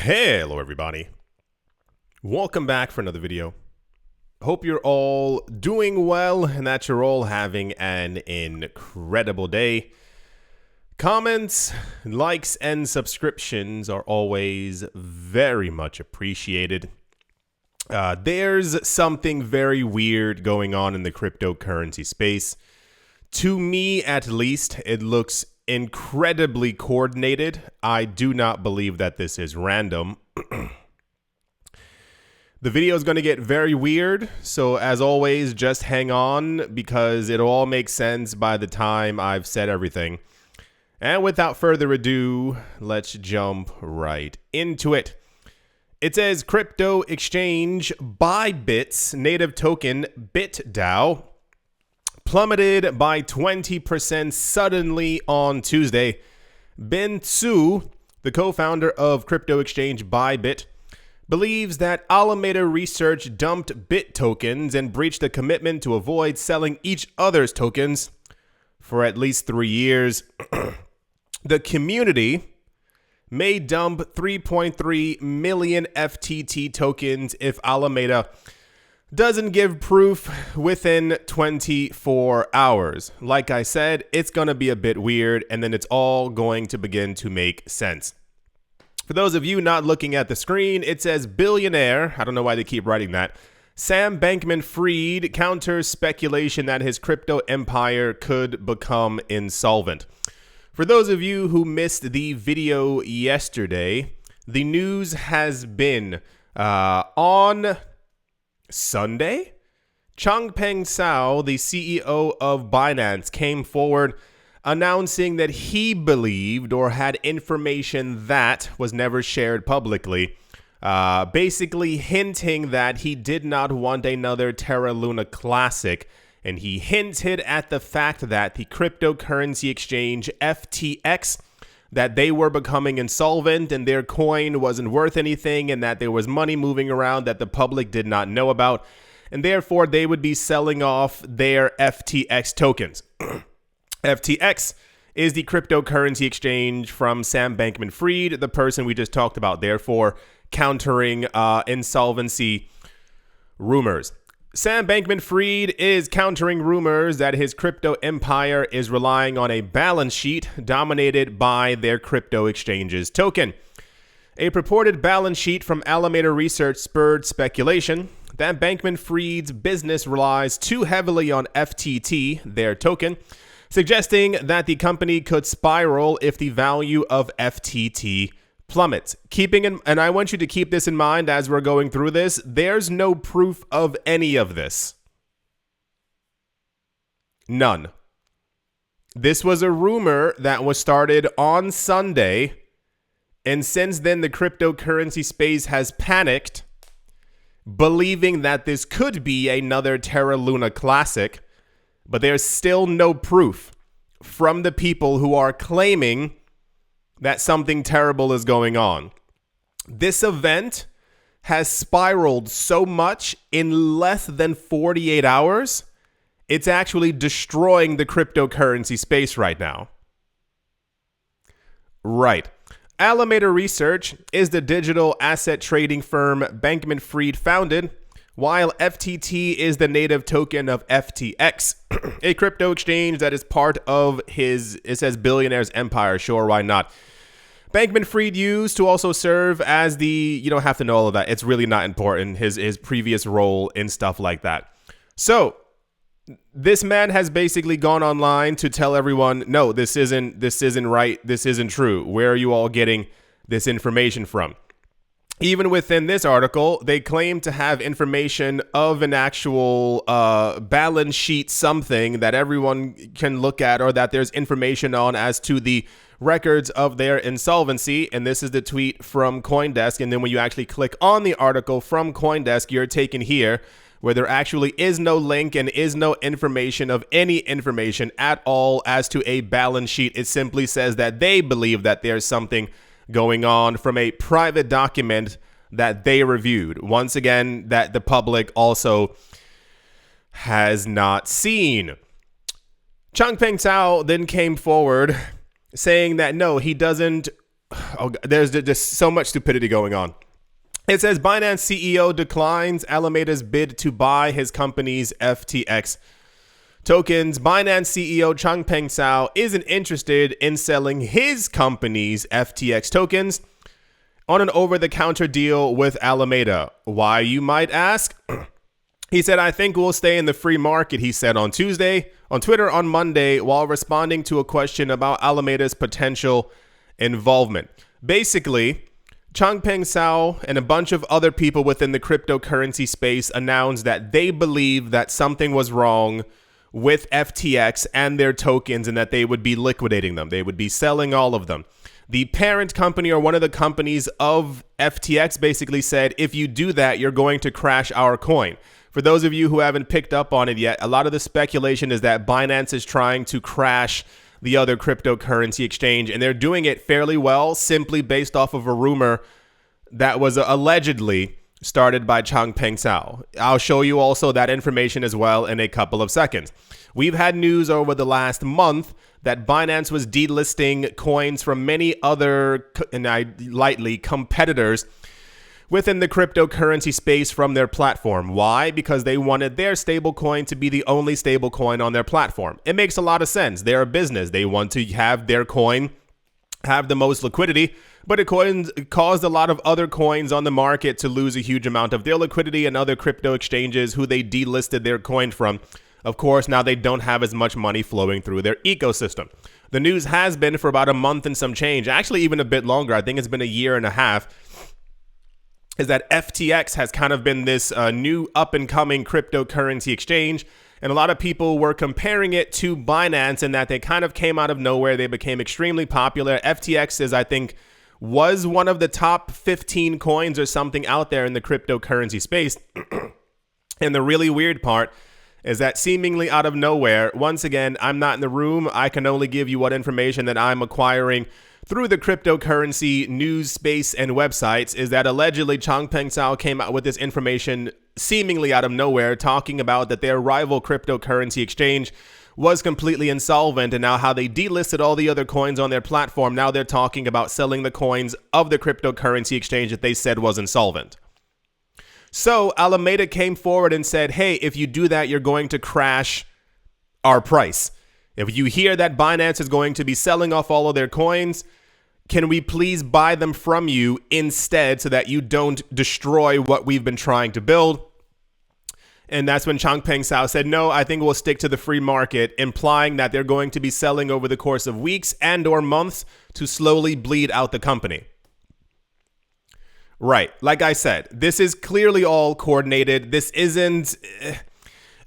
Hello everybody, welcome back for another video. Hope you're all doing well and that you're all having an incredible day. Comments, likes, and subscriptions are always very much appreciated. There's something very weird going on in the cryptocurrency space. To me, at least, it looks incredibly coordinated. I do not believe that this is random. The video is going to get very weird, so as always, just hang on because it'll all make sense by the time I've said everything. And without further ado, let's jump right into it. It says crypto exchange Bybit's native token BitDAO plummeted by 20% suddenly on Tuesday. Ben Tsu, the co-founder of crypto exchange Bybit, believes that Alameda Research dumped Bit tokens and breached a commitment to avoid selling each other's tokens for at least 3 years. The community may dump 3.3 million FTT tokens if Alameda doesn't give proof within 24 hours. Like I said, it's going to be a bit weird, and then it's all going to begin to make sense. For those of you not looking at the screen, it says billionaire, I don't know why they keep writing that, Sam Bankman-Fried counters speculation that his crypto empire could become insolvent. For those of you who missed the video yesterday, the news has been on Sunday, Changpeng Zhao, the CEO of Binance, came forward announcing that he believed or had information that was never shared publicly, basically hinting that he did not want another Terra Luna Classic. And he hinted at the fact that the cryptocurrency exchange FTX, that they were becoming insolvent and their coin wasn't worth anything and that there was money moving around that the public did not know about. And therefore, they would be selling off their FTX tokens. FTX is the cryptocurrency exchange from Sam Bankman-Fried, the person we just talked about, therefore countering insolvency rumors. Sam Bankman-Fried is countering rumors that his crypto empire is relying on a balance sheet dominated by their crypto exchange's token. A purported balance sheet from Alameda Research spurred speculation that Bankman-Fried's business relies too heavily on FTT, their token, suggesting that the company could spiral if the value of FTT plummets. And I want you to keep this in mind as we're going through this. There's no proof of any of this. None. This was a rumor that was started on Sunday, and since then the cryptocurrency space has panicked, believing that this could be another Terra Luna Classic, but there's still no proof from the people who are claiming that something terrible is going on. This event has spiraled so much in less than 48 hours, it's actually destroying the cryptocurrency space right now. Right. Alameda Research is the digital asset trading firm Bankman-Fried founded, while FTT is the native token of FTX, a crypto exchange that is part of it says billionaire's empire. Sure, why not? Bankman-Fried used to also serve as you don't have to know all of that. It's really not important, his previous role in stuff like that. So this man has basically gone online to tell everyone, no, this isn't right. This isn't true. Where are you all getting this information from? Even within this article, they claim to have information of an actual balance sheet, something that everyone can look at, or that there's information on as to the records of their insolvency. And this is the tweet from CoinDesk. And then when you actually click on the article from CoinDesk, you're taken here where there actually is no link and is no information of any information at all as to a balance sheet. It simply says that they believe that there's something going on from a private document that they reviewed. Once again, that the public also has not seen. Changpeng Zhao then came forward saying that no, he doesn't there's just so much stupidity going on. It says Binance CEO declines Alameda's bid to buy his company's FTX tokens. Binance CEO Changpeng Zhao isn't interested in selling his company's FTX tokens on an over-the-counter deal with Alameda. Why, you might ask? He said, I think we'll stay in the free market, he said on Twitter on Monday, while responding to a question about Alameda's potential involvement. Basically, Changpeng Zhao and a bunch of other people within the cryptocurrency space announced that they believe that something was wrong with FTX and their tokens and that they would be liquidating them. They would be selling all of them. The parent company or one of the companies of FTX basically said, if you do that, you're going to crash our coin. For those of you who haven't picked up on it yet, a lot of the speculation is that Binance is trying to crash the other cryptocurrency exchange, and they're doing it fairly well simply based off of a rumor that was allegedly started by Changpeng Zhao. I'll show you also that information as well in a couple of seconds. We've had news over the last month that Binance was delisting coins from many other, and I lightly, competitors within the cryptocurrency space from their platform. Why? Because they wanted their stablecoin to be the only stablecoin on their platform. It makes a lot of sense. They're a business. They want to have their coin have the most liquidity, but it caused a lot of other coins on the market to lose a huge amount of their liquidity, and other crypto exchanges who they delisted their coin from, of course, now they don't have as much money flowing through their ecosystem. The news has been for about a month and some change, actually even a bit longer. I think it's been a year and a half, is that FTX has kind of been this new up-and-coming cryptocurrency exchange, and a lot of people were comparing it to Binance in that they kind of came out of nowhere. They became extremely popular. FTX is, I think, was one of the top 15 coins or something out there in the cryptocurrency space. And the really weird part is that seemingly out of nowhere, once again, I'm not in the room. I can only give you what information that I'm acquiring through the cryptocurrency news space and websites, is that allegedly Changpeng Zhao came out with this information seemingly out of nowhere, talking about that their rival cryptocurrency exchange was completely insolvent, and now how they delisted all the other coins on their platform. Now they're talking about selling the coins of the cryptocurrency exchange that they said was insolvent. So Alameda came forward and said, hey, if you do that, you're going to crash our price. If you hear that Binance is going to be selling off all of their coins, can we please buy them from you instead so that you don't destroy what we've been trying to build? And that's when Changpeng Zhao said, no, I think we'll stick to the free market, implying that they're going to be selling over the course of weeks and or months to slowly bleed out the company. Right. Like I said, this is clearly all coordinated. This isn't...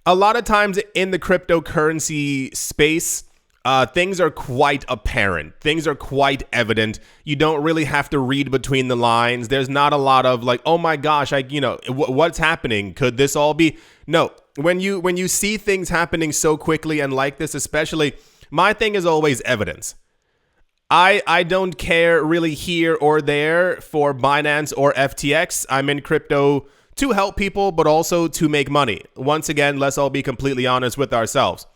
A lot of times in the cryptocurrency space, things are quite apparent. Things are quite evident. You don't really have to read between the lines. There's not a lot of like, oh my gosh, what's happening? Could this all be? No. When you see things happening so quickly and like this, especially, my thing is always evidence. I don't care really here or there for Binance or FTX. I'm in crypto to help people, but also to make money. Once again, let's all be completely honest with ourselves.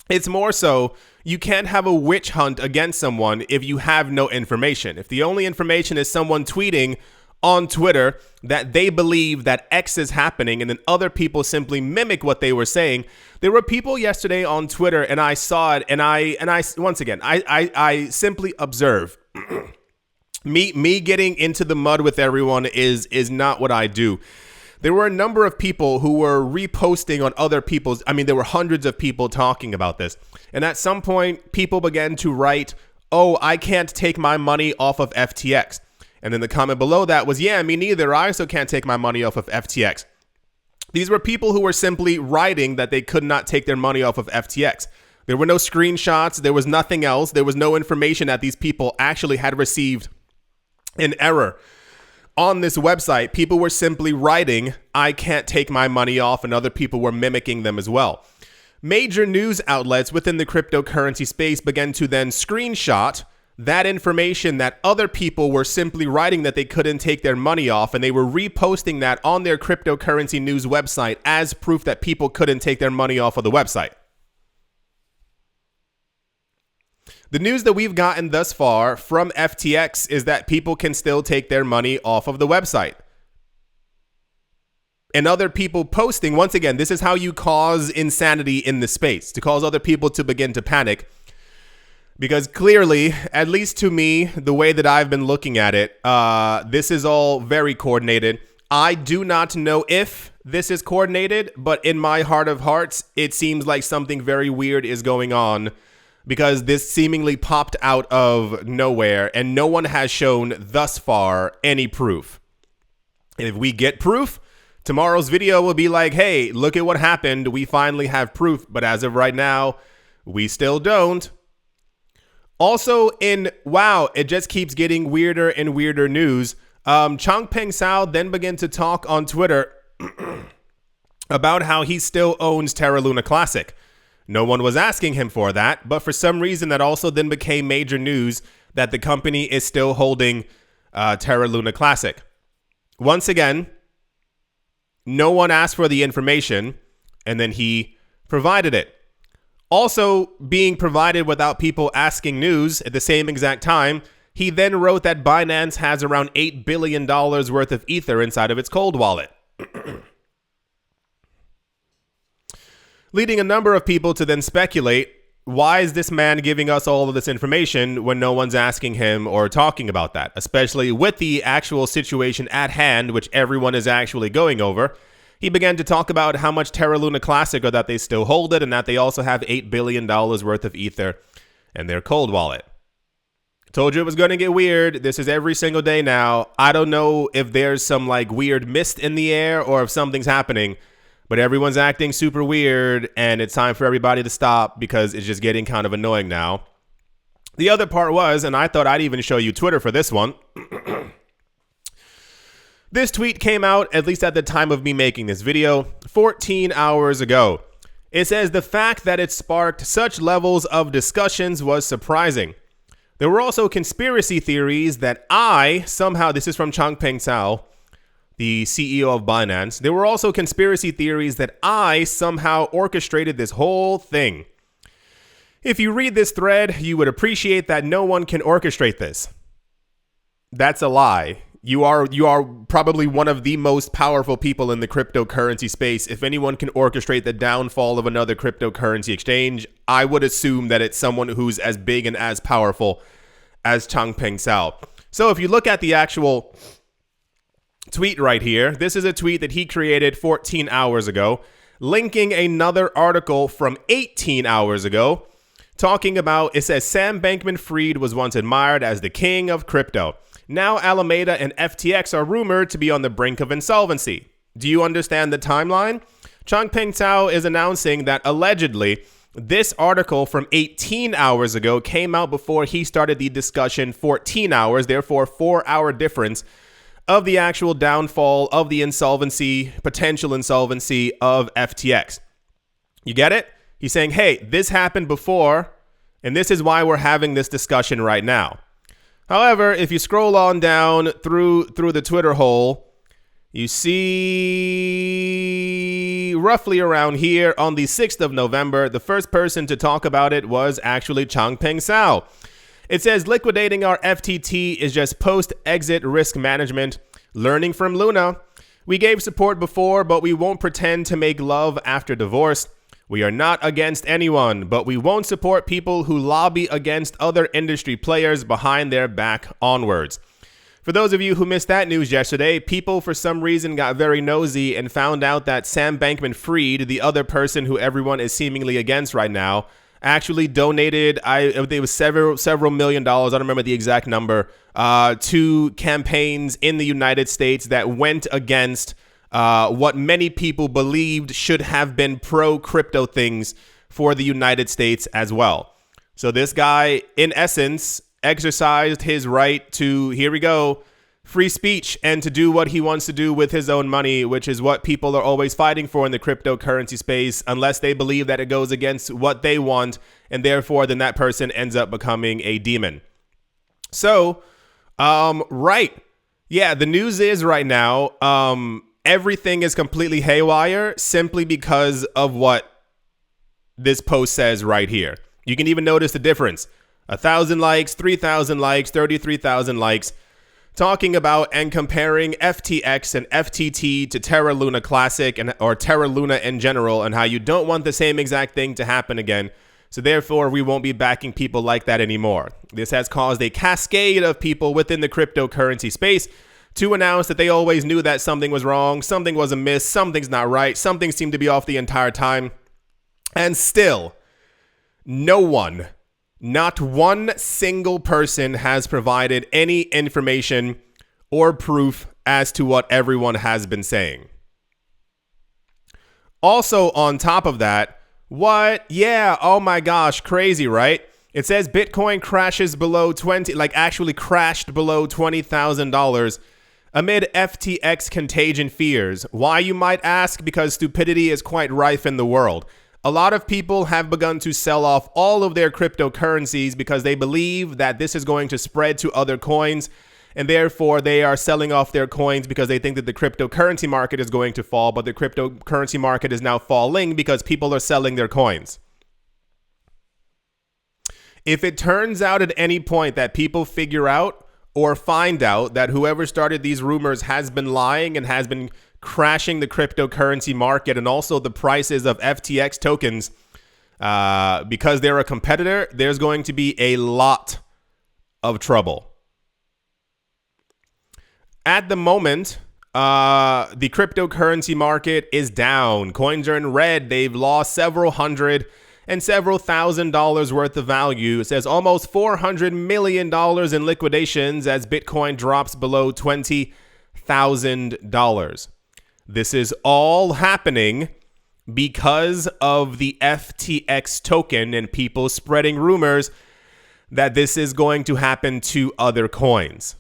It's more so, you can't have a witch hunt against someone if you have no information. If the only information is someone tweeting on Twitter that they believe that X is happening, and then other people simply mimic what they were saying. There were people yesterday on Twitter, and I saw it, and I once again, I simply observe. Me getting into the mud with everyone is not what I do. There were a number of people who were reposting on other people's, there were hundreds of people talking about this. And at some point, people began to write, oh, I can't take my money off of FTX. And then the comment below that was, yeah, me neither. I also can't take my money off of FTX. These were people who were simply writing that they could not take their money off of FTX. There were no screenshots. There was nothing else. There was no information that these people actually had received an error. On this website, people were simply writing, I can't take my money off, and other people were mimicking them as well. Major news outlets within the cryptocurrency space began to then screenshot that information that other people were simply writing that they couldn't take their money off, and they were reposting that on their cryptocurrency news website as proof that people couldn't take their money off of the website. The news that we've gotten thus far from FTX is that people can still take their money off of the website. And other people posting, once again, this is how you cause insanity in the space, to cause other people to begin to panic. Because clearly, at least to me, the way that I've been looking at it, this is all very coordinated. I do not know if this is coordinated, but in my heart of hearts, it seems like something very weird is going on, because this seemingly popped out of nowhere and no one has shown thus far any proof. If we get proof, tomorrow's video will be like, hey, look at what happened. We finally have proof. But as of right now, we still don't. Also wow, it just keeps getting weirder and weirder news. Changpeng Zhao then began to talk on Twitter about how he still owns Terra Luna Classic. No one was asking him for that, but for some reason that also then became major news that the company is still holding Terra Luna Classic. Once again, no one asked for the information, and then he provided it. Also being provided without people asking news at the same exact time, he then wrote that Binance has around $8 billion worth of Ether inside of its cold wallet. Leading a number of people to then speculate, why is this man giving us all of this information when no one's asking him or talking about that, especially with the actual situation at hand, which everyone is actually going over. He began to talk about how much Terra Luna Classic, or that they still hold it, and that they also have $8 billion worth of Ether in their cold wallet. Told you it was going to get weird. This is every single day now. I don't know if there's some like weird mist in the air or if something's happening, but everyone's acting super weird, and it's time for everybody to stop because it's just getting kind of annoying now. The other part was, and I thought I'd even show you Twitter for this one. This tweet came out, at least at the time of me making this video, 14 hours ago. It says the fact that it sparked such levels of discussions was surprising. There were also conspiracy theories that this is from Changpeng Zhao, the CEO of Binance. There were also conspiracy theories that I somehow orchestrated this whole thing. If you read this thread, you would appreciate that no one can orchestrate this. That's a lie. You are probably one of the most powerful people in the cryptocurrency space. If anyone can orchestrate the downfall of another cryptocurrency exchange, I would assume that it's someone who's as big and as powerful as Changpeng Zhao. So if you look at the actual tweet right here, this is a tweet that he created 14 hours ago, linking another article from 18 hours ago, talking about, it says, Sam Bankman-Fried was once admired as the king of crypto. Now Alameda and FTX are rumored to be on the brink of insolvency. Do you understand the timeline? Changpeng Zhao is announcing that allegedly this article from 18 hours ago came out before he started the discussion 14 hours, therefore 4-hour difference of the actual downfall of the insolvency, potential insolvency of FTX. You get it? He's saying, hey, this happened before, and this is why we're having this discussion right now. However, if you scroll on down through the Twitter hole, you see roughly around here on the 6th of November, the first person to talk about it was actually Changpeng Zhao. It says, liquidating our FTT is just post-exit risk management, learning from Luna. We gave support before, but we won't pretend to make love after divorce. We are not against anyone, but we won't support people who lobby against other industry players behind their back onwards. For those of you who missed that news yesterday, people for some reason got very nosy and found out that Sam Bankman-Fried, the other person who everyone is seemingly against right now, actually donated, it was several million dollars, I don't remember the exact number, to campaigns in the United States that went against what many people believed should have been pro-crypto things for the United States as well. So this guy, in essence, exercised his right to, here we go, free speech, and to do what he wants to do with his own money, which is what people are always fighting for in the cryptocurrency space, unless they believe that it goes against what they want, and therefore then that person ends up becoming a demon. So, right. Yeah, the news is right now, everything is completely haywire simply because of what this post says right here. You can even notice the difference. 1,000 likes, 3,000 likes, 33,000 likes, talking about and comparing FTX and FTT to Terra Luna Classic or Terra Luna in general, and how you don't want the same exact thing to happen again. So therefore, we won't be backing people like that anymore. This has caused a cascade of people within the cryptocurrency space to announce that they always knew that something was wrong, something was amiss, something's not right, something seemed to be off the entire time. And still, no one, not one single person has provided any information or proof as to what everyone has been saying. Also, on top of that, what? Yeah, oh my gosh, crazy, right? It says Bitcoin crashes below actually crashed below $20,000 amid FTX contagion fears. Why, you might ask? Because stupidity is quite rife in the world. A lot of people have begun to sell off all of their cryptocurrencies because they believe that this is going to spread to other coins, and therefore they are selling off their coins because they think that the cryptocurrency market is going to fall, but the cryptocurrency market is now falling because people are selling their coins. If it turns out at any point that people figure out or find out that whoever started these rumors has been lying and has been crashing the cryptocurrency market and also the prices of FTX tokens because they're a competitor, there's going to be a lot of trouble. At the moment, the cryptocurrency market is down. Coins are in red. They've lost several hundred and several $1,000s worth of value. It says almost $400 million in liquidations as Bitcoin drops below $20,000. This is all happening because of the FTX token and people spreading rumors that this is going to happen to other coins.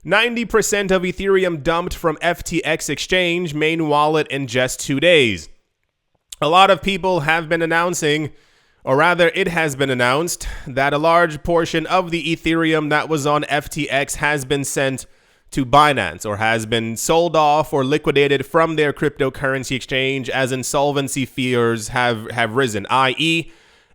90% of Ethereum dumped from FTX exchange main wallet in just 2 days. A lot of people have been announcing, or rather it has been announced, that a large portion of the Ethereum that was on FTX has been sent to Binance or has been sold off or liquidated from their cryptocurrency exchange as insolvency fears have risen, i.e.,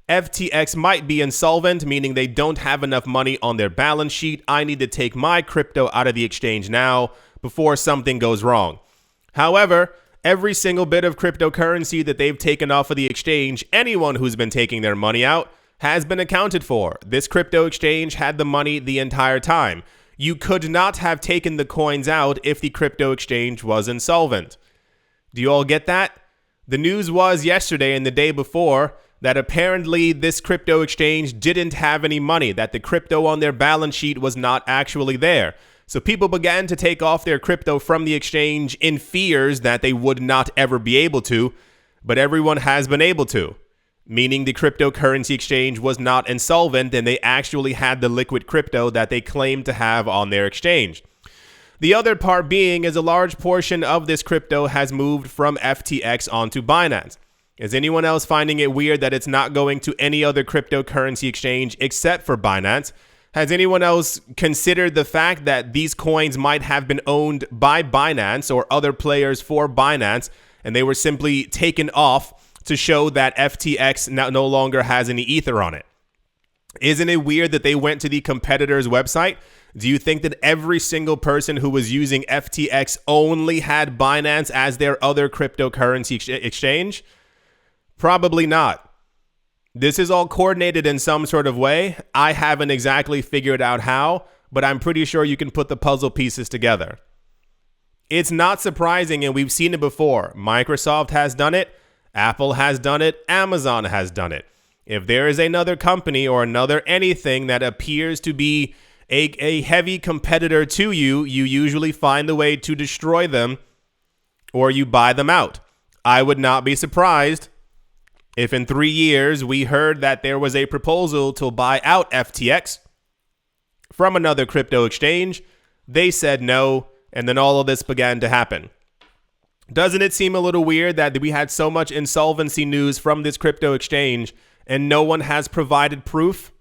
FTX might be insolvent, meaning they don't have enough money on their balance sheet. I need to take my crypto out of the exchange now before something goes wrong. However, every single bit of cryptocurrency that they've taken off of the exchange, anyone who's been taking their money out, has been accounted for. This crypto exchange had the money the entire time. You could not have taken the coins out if the crypto exchange was insolvent. Do you all get that? The news was yesterday and the day before that apparently this crypto exchange didn't have any money, that the crypto on their balance sheet was not actually there. So people began to take off their crypto from the exchange in fears that they would not ever be able to, but everyone has been able to, meaning the cryptocurrency exchange was not insolvent and they actually had the liquid crypto that they claimed to have on their exchange. The other part being is a large portion of this crypto has moved from FTX onto Binance. Is anyone else finding it weird that it's not going to any other cryptocurrency exchange except for Binance? Has anyone else considered the fact that these coins might have been owned by Binance or other players for Binance, and they were simply taken off to show that FTX no longer has any ether on it? Isn't it weird that they went to the competitor's website? Do you think that every single person who was using FTX only had Binance as their other cryptocurrency exchange? Probably not. This is all coordinated in some sort of way. I haven't exactly figured out how, but I'm pretty sure you can put the puzzle pieces together. It's not surprising, and we've seen it before. Microsoft has done it. Apple has done it. Amazon has done it. If there is another company or another anything that appears to be a heavy competitor to you, you usually find a way to destroy them or you buy them out. I would not be surprised if in 3 years we heard that there was a proposal to buy out FTX from another crypto exchange. They said no, and then all of this began to happen. Doesn't it seem a little weird that we had so much insolvency news from this crypto exchange and no one has provided proof?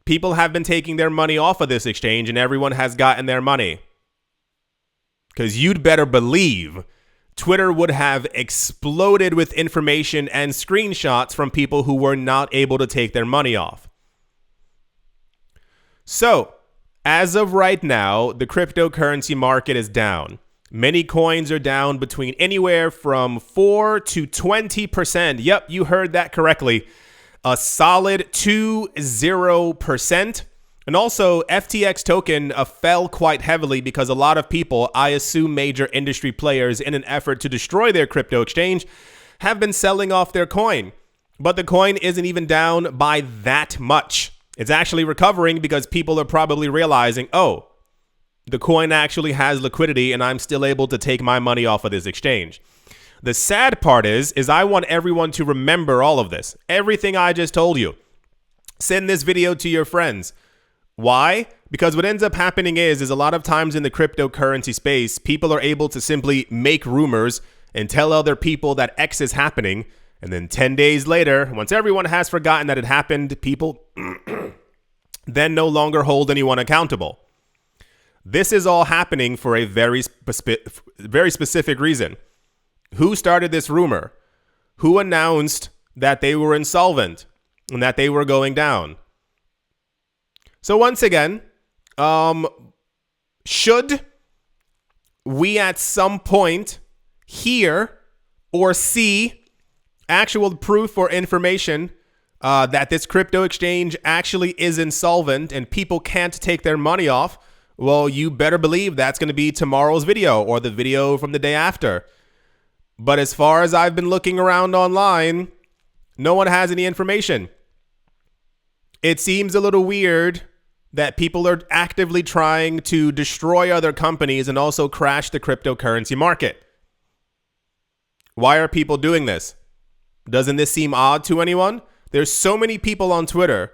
People have been taking their money off of this exchange and everyone has gotten their money. Because you'd better believe Twitter would have exploded with information and screenshots from people who were not able to take their money off. So, as of right now, the cryptocurrency market is down. Many coins are down between anywhere from 4 to 20%. Yep, you heard that correctly. A solid 20%. And also, FTX token fell quite heavily because a lot of people, I assume major industry players, in an effort to destroy their crypto exchange, have been selling off their coin. But the coin isn't even down by that much. It's actually recovering because people are probably realizing, oh, the coin actually has liquidity and I'm still able to take my money off of this exchange. The sad part is I want everyone to remember all of this. Everything I just told you. Send this video to your friends. Why? Because what ends up happening is a lot of times in the cryptocurrency space, people are able to simply make rumors and tell other people that X is happening. And then 10 days later, once everyone has forgotten that it happened, people then no longer hold anyone accountable. This is all happening for a very specific reason. Who started this rumor? Who announced that they were insolvent and that they were going down? So once again, should we at some point hear or see actual proof or information that this crypto exchange actually is insolvent and people can't take their money off, well, you better believe that's going to be tomorrow's video or the video from the day after. But as far as I've been looking around online, no one has any information. It seems a little weird that people are actively trying to destroy other companies and also crash the cryptocurrency market. Why are people doing this? Doesn't this seem odd to anyone? There's so many people on Twitter,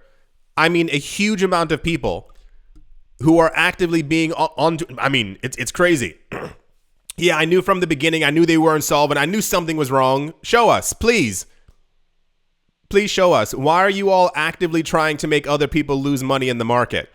I mean a huge amount of people, who are actively being on it's crazy. Yeah, I knew from the beginning, I knew they were insolvent, I knew something was wrong. Show us, please. Please show us. Why are you all actively trying to make other people lose money in the market?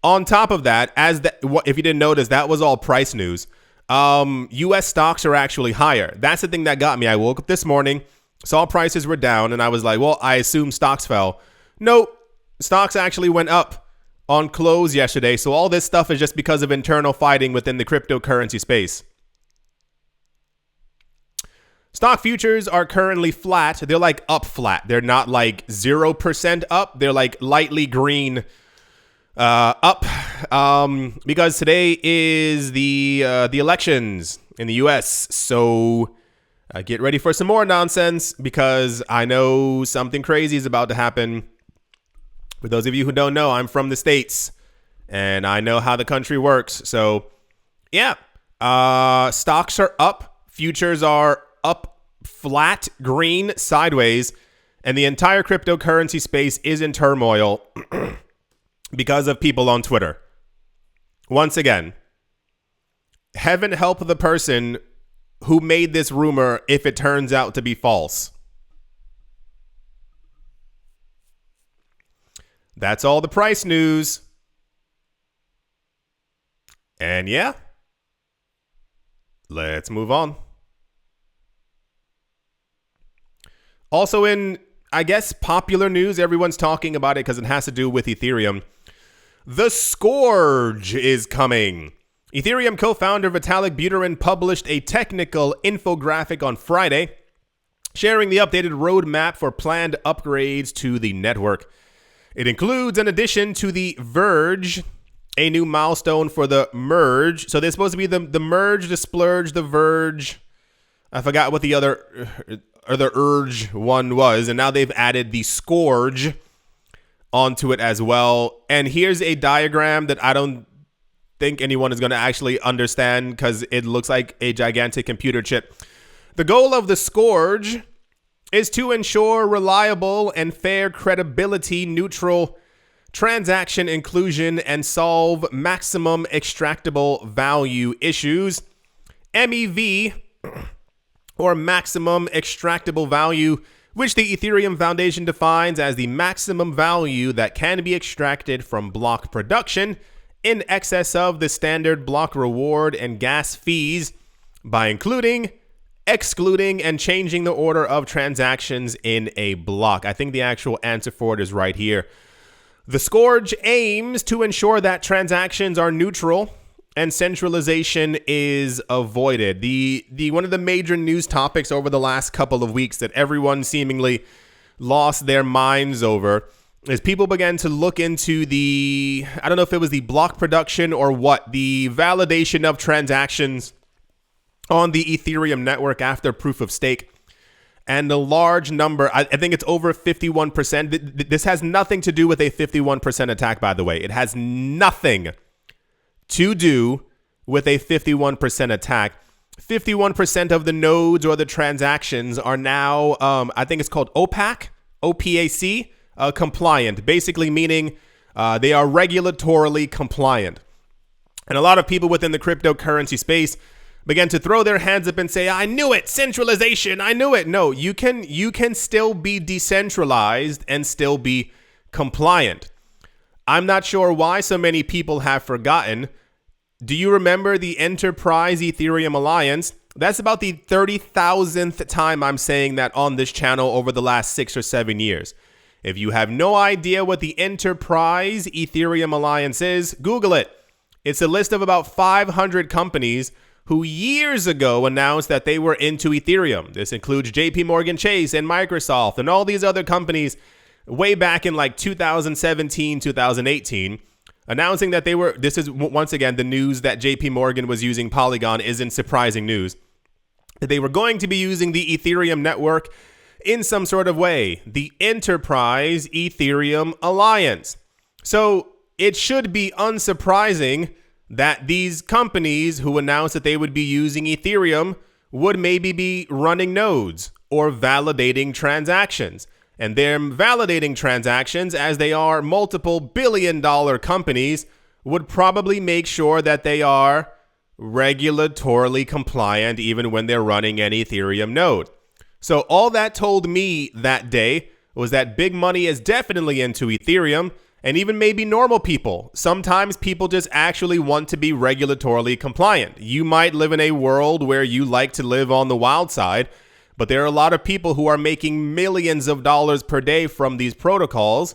On top of that, if you didn't notice, that was all price news. U.S. stocks are actually higher. That's the thing that got me. I woke up this morning, saw prices were down, and I was like, well, I assume stocks fell. Nope. Stocks actually went up on close yesterday. So all this stuff is just because of internal fighting within the cryptocurrency space. Stock futures are currently flat. They're like up flat. They're not like 0% up. They're like lightly green up because today is the elections in the US. So get ready for some more nonsense because I know something crazy is about to happen. For those of you who don't know, I'm from the States and I know how the country works. So yeah, stocks are up. Futures are up, flat, green, sideways, and the entire cryptocurrency space is in turmoil because of people on Twitter. Once again, heaven help the person who made this rumor if it turns out to be false. That's all the price news. And yeah, let's move on. Also in, I guess, popular news, everyone's talking about it because it has to do with Ethereum. The Scourge is coming. Ethereum co-founder Vitalik Buterin published a technical infographic on Friday, sharing the updated roadmap for planned upgrades to the network. It includes an addition to the Verge, a new milestone for the Merge. So there's supposed to be the Merge, the Splurge, the Verge. I forgot what the other Urge one was, and now they've added the Scourge onto it as well. And here's a diagram that I don't think anyone is going to actually understand because it looks like a gigantic computer chip. The goal of the Scourge is to ensure reliable and fair credibility, neutral transaction inclusion, and solve maximum extractable value issues. MEV, or maximum extractable value, which the Ethereum Foundation defines as the maximum value that can be extracted from block production in excess of the standard block reward and gas fees by including, excluding, and changing the order of transactions in a block. I think the actual answer for it is right here. The Scourge aims to ensure that transactions are neutral and centralization is avoided. The one of the major news topics over the last couple of weeks that everyone seemingly lost their minds over is people began to look into I don't know if it was the block production or what, the validation of transactions on the Ethereum network after proof of stake. And a large number, I think it's over 51%. This has nothing to do with a 51% attack, by the way. It has nothing to do with a 51% attack. 51% of the nodes or the transactions are now, I think it's called OPAC, OPAC, compliant, basically meaning they are regulatorily compliant. And a lot of people within the cryptocurrency space began to throw their hands up and say, I knew it, centralization, I knew it. No, you can still be decentralized and still be compliant. I'm not sure why so many people have forgotten. Do you remember the Enterprise Ethereum Alliance? That's about the 30,000th time I'm saying that on this channel over the last 6 or 7 years. If you have no idea what the Enterprise Ethereum Alliance is, Google it. It's a list of about 500 companies who years ago announced that they were into Ethereum. This includes JP Morgan Chase and Microsoft and all these other companies way back in like 2017, 2018, announcing that they were, this is once again the news that JP Morgan was using Polygon isn't surprising news, that they were going to be using the Ethereum network in some sort of way, the Enterprise Ethereum Alliance. So it should be unsurprising that these companies who announced that they would be using Ethereum would maybe be running nodes or validating transactions. And they're validating transactions as they are multiple billion-dollar companies would probably make sure that they are regulatorily compliant even when they're running an Ethereum node. So all that told me that day was that big money is definitely into Ethereum. And even maybe normal people. Sometimes people just actually want to be regulatorily compliant. You might live in a world where you like to live on the wild side, but there are a lot of people who are making millions of dollars per day from these protocols,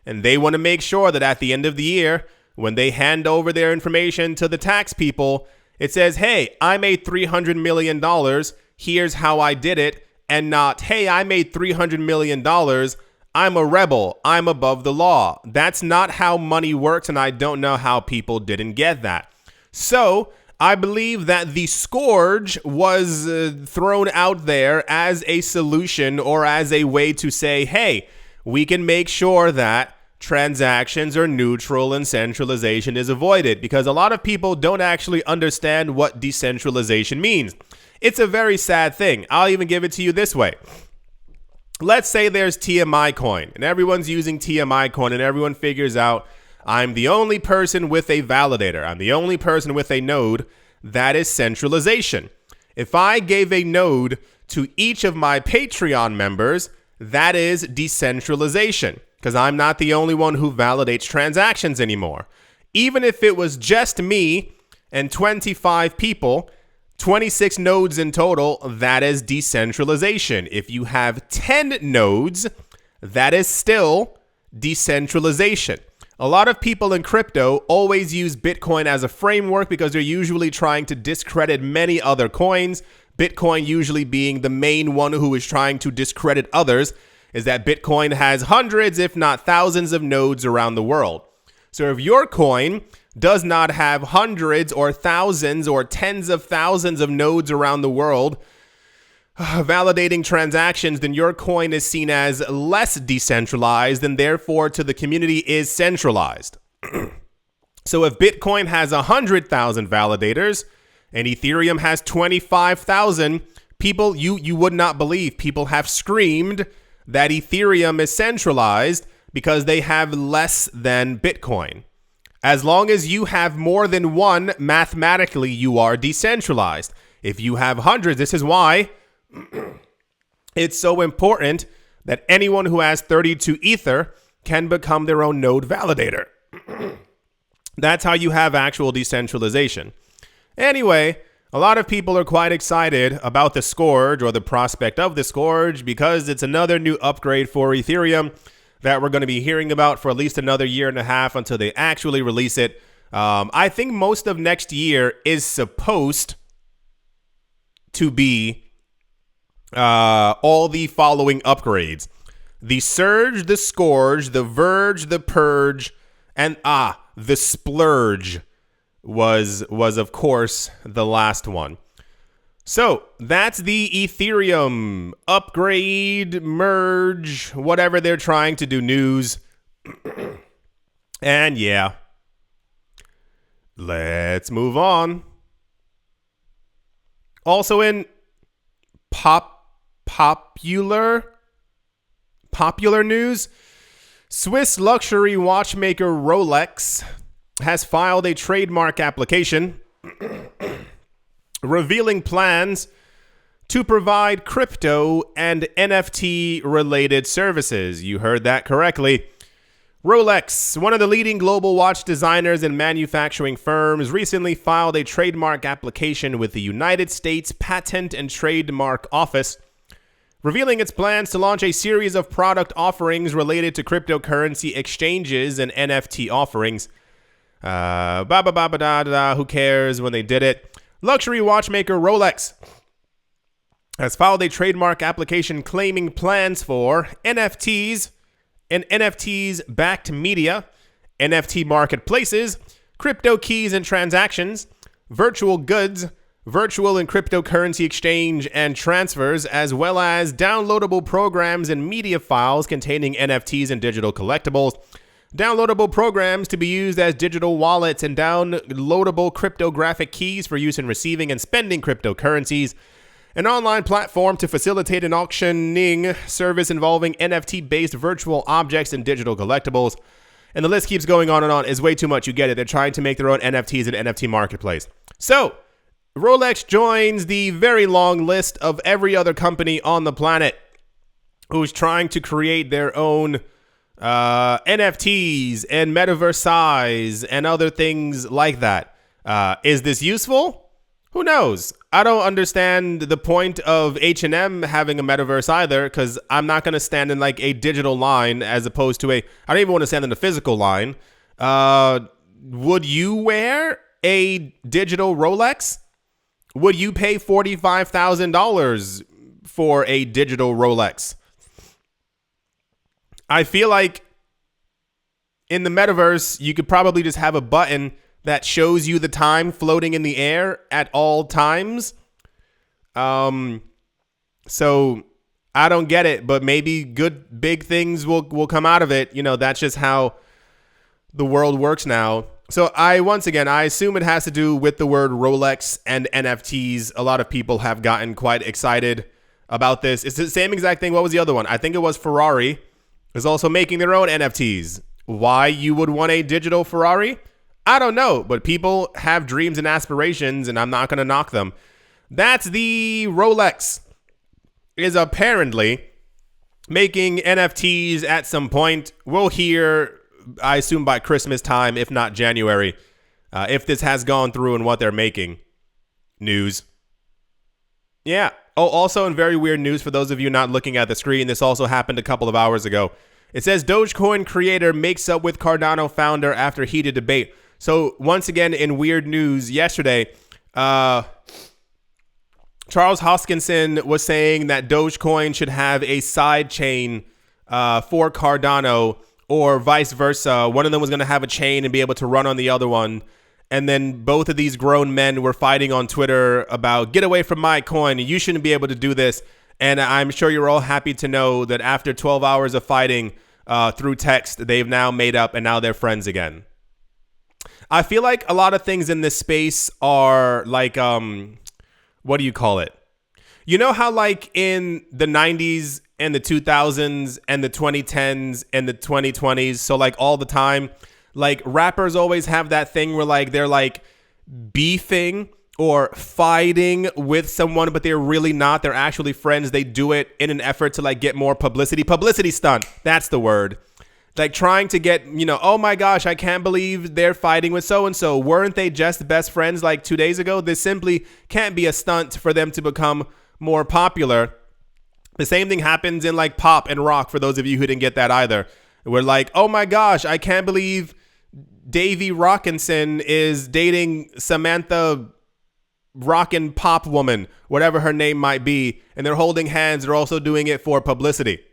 and they want to make sure that at the end of the year, when they hand over their information to the tax people, it says, hey, I made $300 million, here's how I did it, and not, hey, I made $300 million, I'm a rebel, I'm above the law. That's not how money works, and I don't know how people didn't get that. So I believe that the Scourge was thrown out there as a solution or as a way to say, hey, we can make sure that transactions are neutral and centralization is avoided, because a lot of people don't actually understand what decentralization means. It's a very sad thing. I'll even give it to you this way. Let's say there's TMI coin and everyone's using TMI coin and everyone figures out I'm the only person with a validator. I'm the only person with a node. That is centralization. If I gave a node to each of my Patreon members, that is decentralization, because I'm not the only one who validates transactions anymore. Even if it was just me and 25 people, 26 nodes in total, that is decentralization. If you have 10 nodes, that is still decentralization. A lot of people in crypto always use Bitcoin as a framework because they're usually trying to discredit many other coins. Bitcoin usually being the main one who is trying to discredit others, is that Bitcoin has hundreds, if not thousands of nodes around the world. So if your coin does not have hundreds or thousands or tens of thousands of nodes around the world validating transactions, then your coin is seen as less decentralized and therefore to the community is centralized. So if Bitcoin has 100,000 validators and Ethereum has 25,000, people, you would not believe, people have screamed that Ethereum is centralized because they have less than Bitcoin. As long as you have more than one, mathematically, you are decentralized. If you have hundreds, this is why it's so important that anyone who has 32 Ether can become their own node validator. That's how you have actual decentralization. Anyway, A lot of people are quite excited about the Scourge or the prospect of the Scourge because it's another new upgrade for Ethereum that we're going to be hearing about for at least another year and a half until they actually release it. I think most of next year is supposed to be all the following upgrades: the Surge, the Scourge, the Verge, the Purge, and the Splurge was of course the last one. So that's the Ethereum upgrade, merge, whatever they're trying to do news. And yeah, let's move on. Also in popular news, Swiss luxury watchmaker Rolex has filed a trademark application revealing plans to provide crypto and NFT related services. You heard that correctly. Rolex, one of the leading global watch designers and manufacturing firms, recently filed a trademark application with the United States Patent and Trademark Office, revealing its plans to launch a series of product offerings related to cryptocurrency exchanges and NFT offerings. Who cares when they did it? Luxury watchmaker Rolex has filed a trademark application claiming plans for NFTs and NFTs-backed media, NFT marketplaces, crypto keys and transactions, virtual goods, virtual and cryptocurrency exchange and transfers, as well as downloadable programs and media files containing NFTs and digital collectibles, downloadable programs to be used as digital wallets, and downloadable cryptographic keys for use in receiving and spending cryptocurrencies, an online platform to facilitate an auctioning service involving NFT-based virtual objects and digital collectibles. And the list keeps going on and on. It's way too much. You get it. They're trying to make their own NFTs and NFT marketplace. So Rolex joins the very long list of every other company on the planet who's trying to create their own NFTs and metaverse size and other things like that. Is this useful? Who knows? I don't understand the point of H&M having a metaverse either, because I'm not going to stand in like a digital line as opposed to I don't even want to stand in a physical line. Would you wear a digital Rolex? Would you pay $45,000 for a digital Rolex? I feel like in the metaverse, you could probably just have a button that shows you the time floating in the air at all times. So I don't get it, but maybe good big things will come out of it. You know, that's just how the world works now. So I assume it has to do with the word Rolex and NFTs. A lot of people have gotten quite excited about this. It's the same exact thing. What was the other one? I think it was Ferrari is also making their own NFTs. Why you would want a digital Ferrari? I don't know, but people have dreams and aspirations, and I'm not going to knock them. That's the Rolex is apparently making NFTs at some point. We'll hear, I assume, by Christmas time, if not January, if this has gone through and what they're making. News. Yeah. Oh, also in very weird news for those of you not looking at the screen, this also happened a couple of hours ago. It says Dogecoin creator makes up with Cardano founder after heated debate. So once again, in weird news yesterday, Charles Hoskinson was saying that Dogecoin should have a side chain for Cardano, or vice versa. One of them was going to have a chain and be able to run on the other one. And then both of these grown men were fighting on Twitter about, get away from my coin. You shouldn't be able to do this. And I'm sure you're all happy to know that after 12 hours of fighting through text, they've now made up and now they're friends again. I feel like a lot of things in this space are like, what do you call it? You know how like in the 90s and the 2000s and the 2010s and the 2020s, so like all the time, like rappers always have that thing where like they're like beefing or fighting with someone, but they're really not. They're actually friends. They do it in an effort to like get more publicity. Publicity stunt. That's the word. like trying to get, oh my gosh, I can't believe they're fighting with so-and-so. Weren't they just best friends like 2 days ago? This simply can't be a stunt for them to become more popular. The same thing happens in like pop and rock, for those of you who didn't get that either. We're like, oh my gosh, I can't believe Davey Rockinson is dating Samantha Rockin' Pop Woman, whatever her name might be, and they're holding hands. They're also doing it for publicity.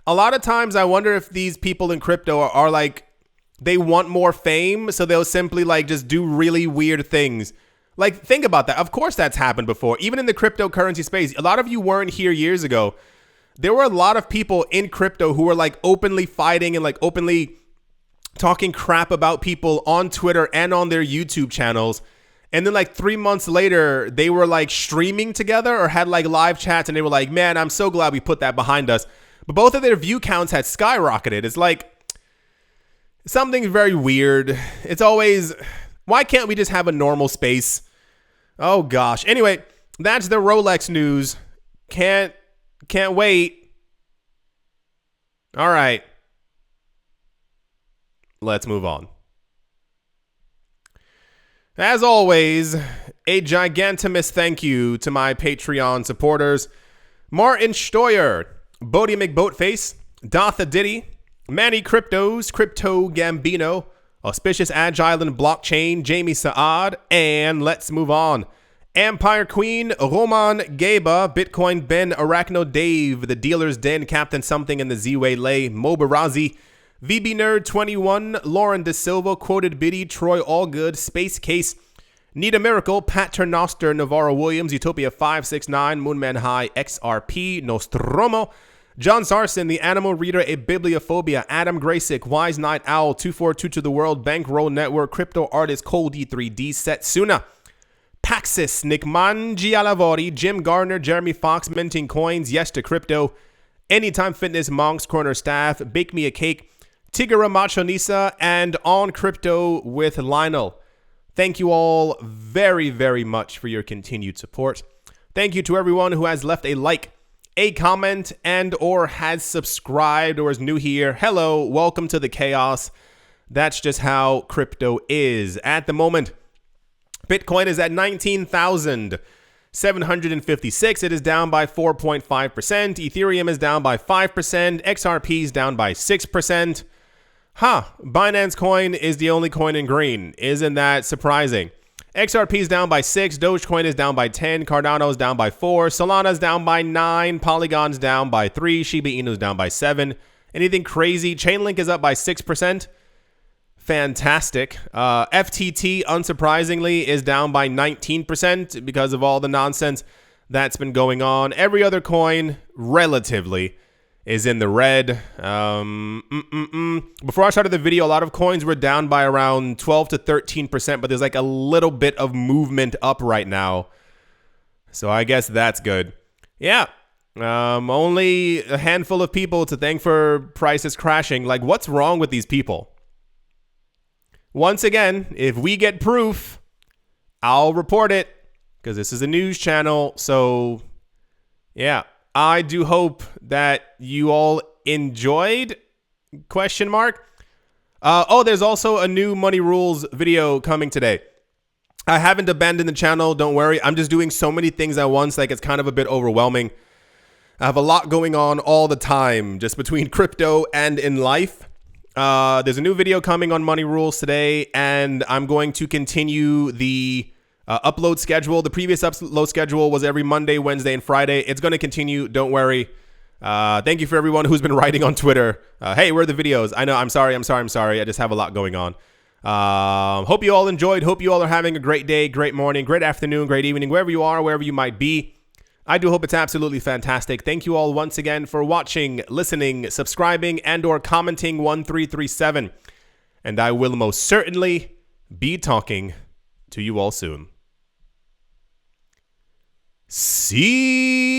A lot of times I wonder if these people in crypto are like, they want more fame, so they'll simply like just do really weird things. Like, think about that. Of course that's happened before. Even in the cryptocurrency space, a lot of you weren't here years ago. There were a lot of people in crypto who were like openly fighting and like openly talking crap about people on Twitter and on their YouTube channels. And then like 3 months later, they were like streaming together or had like live chats, and they were like, man, I'm so glad we put that behind us. But both of their view counts had skyrocketed. It's like something very weird. It's always, why can't we just have a normal space? Oh gosh. Anyway, that's the Rolex news. Can't wait. All right. Let's move on. As always, a gigantimous thank you to my Patreon supporters: Martin Steuer, Bodie McBoatface, Dotha Diddy, Manny Cryptos, Crypto Gambino, Auspicious Agile and Blockchain, Jamie Saad, and let's move on. Empire Queen, Roman Geba, Bitcoin Ben, Arachno Dave, The Dealer's Den, Captain Something, and the Z-Way Lay, Mobarazi, VB Nerd 21, Lauren De Silva, Quoted Biddy, Troy Allgood, Space Case, Need a Miracle, Pat Ternoster, Navarro Williams, Utopia 569, Moonman High, XRP, Nostromo, John Sarson, The Animal Reader, A Bibliophobia, Adam Graysick, Wise Night Owl, 242 to the World, Bankroll Network, Crypto Artist, Cole D3D, Setsuna, Paxis, Nick Mangialavori, Jim Gardner, Jeremy Fox, Minting Coins, Yes to Crypto, Anytime Fitness, Monk's Corner Staff, Bake Me a Cake, Tigara Machonisa, and On Crypto with Lionel. Thank you all very, very much for your continued support. Thank you to everyone who has left a like, a comment, and or has subscribed or is new here. Hello, welcome to the chaos. That's just how crypto is at the moment. Bitcoin is at 19,756. It is down by 4.5%. Ethereum is down by 5%. XRP is down by 6%. Binance coin is the only coin in green. Isn't that surprising? XRP is down by 6. Dogecoin is down by 10. Cardano is down by 4. Solana is down by 9. Polygon's down by 3. Shiba Inu is down by 7. Anything crazy? Chainlink is up by 6%. Fantastic. FTT, unsurprisingly, is down by 19% because of all the nonsense that's been going on. Every other coin, relatively, is in the red. Before I started the video, a lot of coins were down by around 12 to 13%, but there's like a little bit of movement up right now. So I guess that's good. Yeah. Only a handful of people to thank for prices crashing. Like, what's wrong with these people? Once again, if we get proof, I'll report it, because this is a news channel. So, yeah, I do hope that you all enjoyed, ? There's also a new Money Rules video coming today. I haven't abandoned the channel, don't worry. I'm just doing so many things at once, like it's kind of a bit overwhelming. I have a lot going on all the time, just between crypto and in life. There's a new video coming on Money Rules today, and I'm going to continue the upload schedule. The previous upload schedule was every Monday, Wednesday, and Friday. It's going to continue. Don't worry. Thank you for everyone who's been writing on Twitter. Hey, where are the videos? I know. I'm sorry. I just have a lot going on. Hope you all enjoyed. Hope you all are having a great day, great morning, great afternoon, great evening, wherever you are, wherever you might be. I do hope it's absolutely fantastic. Thank you all once again for watching, listening, subscribing, and or commenting 1337. And I will most certainly be talking to you all soon. See